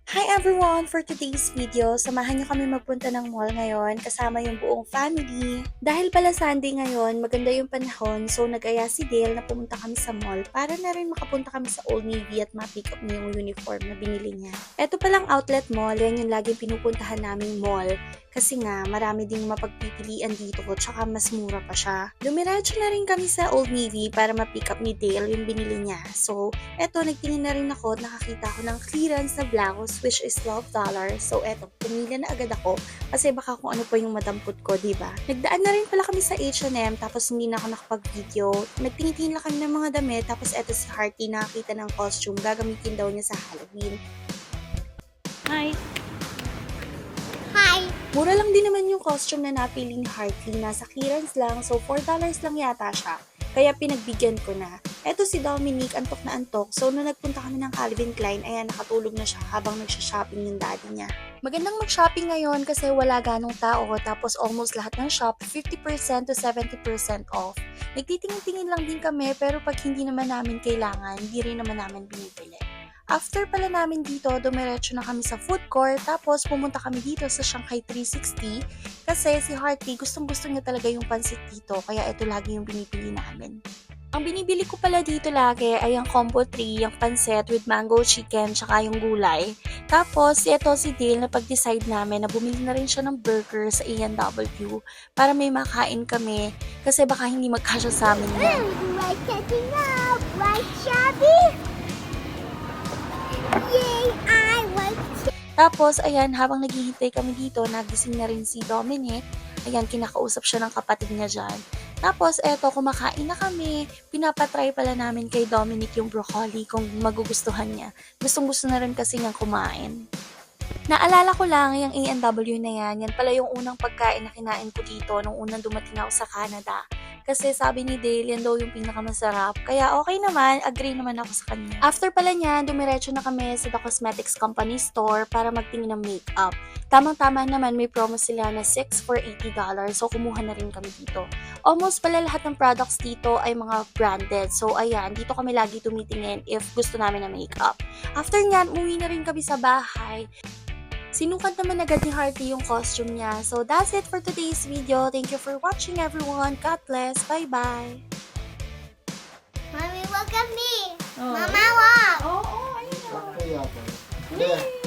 Hi everyone! For today's video, samahan niyo kami magpunta ng mall ngayon kasama yung buong family. Dahil pala Sunday ngayon, maganda yung panahon, so nag-aya si Dale na pumunta kami sa mall para na rin makapunta kami sa Old Navy at ma-pick up niya yung uniform na binili niya. Ito palang outlet mall, yan yung laging pinupuntahan naming mall. Kasi nga, marami ding mapagpipilian dito tsaka mas mura pa siya. Dumiretso na rin kami sa Old Navy para ma-pick up ni Dale yung binili niya. So, eto, nagtingin na rin ako at nakakita ko ng clearance na blouse which is $12. So, eto, pumila na agad ako kasi baka kung ano pa yung madampot ko, diba? Nagdaan na rin pala kami sa H&M tapos hindi na ako nakapag-video. Nagtingin lang kami ng mga damit tapos eto si Hearty nakakita ng costume. Gagamitin daw niya sa Halloween. Hi! Hi! Mura lang din naman yung costume na napili ni Hearty. Nasa clearance lang, so $4 lang yata siya. Kaya pinagbigyan ko na. Eto si Dominic, antok na antok. So, nung nagpunta kami ng Calvin Klein, ayan, nakatulog na siya habang nagsha-shopping yung daddy niya. Magandang mag-shopping ngayon kasi wala ganong tao. Tapos, almost lahat ng shop, 50% to 70% off. Nagtitingin-tingin lang din kami, pero pag hindi naman namin kailangan, hindi rin naman namin binibili. After pala namin dito, dumiretso na kami sa food court, tapos pumunta kami dito sa Shanghai 360 kasi si Hearty gustong-gusto niya talaga yung pansit dito, kaya ito lagi yung binibili namin. Ang binibili ko pala dito lagi ay ang combo 3, yung pansit with mango chicken, tsaka yung gulay. Tapos, ito si Dale na pag-decide namin na bumili na rin siya ng burger sa A&W para may makain kami kasi baka hindi magkasya sa amin yan. Right catching up! Right, Shabby? Yay! I like Tapos, ayan, habang naghihintay kami dito, nagising na rin si Dominic. Ayan, kinakausap siya ng kapatid niya dyan. Tapos, eto, kumakain na kami. Pinapatry pala namin kay Dominic yung broccoli kung magugustuhan niya. Gustong-gusto na rin kasi niyang kumain. Naalala ko lang, yung A&W na yan pala yung unang pagkain na kinain ko dito nung unang dumating ako sa Canada. Kasi sabi ni Dale, yan daw yung pinakamasarap. Kaya okay naman, agree naman ako sa kanya. After pala niya, dumiretso na kami sa The Cosmetics Company store para magtingin ng makeup. Tamang-tama naman, may promo sila na 6 for $80. So, kumuha na rin kami dito. Almost pala lahat ng products dito ay mga branded. So, ayan, dito kami lagi tumitingin if gusto namin ng makeup. After nyan, umuwi na rin kami sa bahay. Sinukat naman agad ni Hearty yung costume niya. So, that's it for today's video. Thank you for watching, everyone. God bless. Bye-bye. Mommy, look at me! Oh. Mama, look! Oo, ayun Kaya pa. Yeah.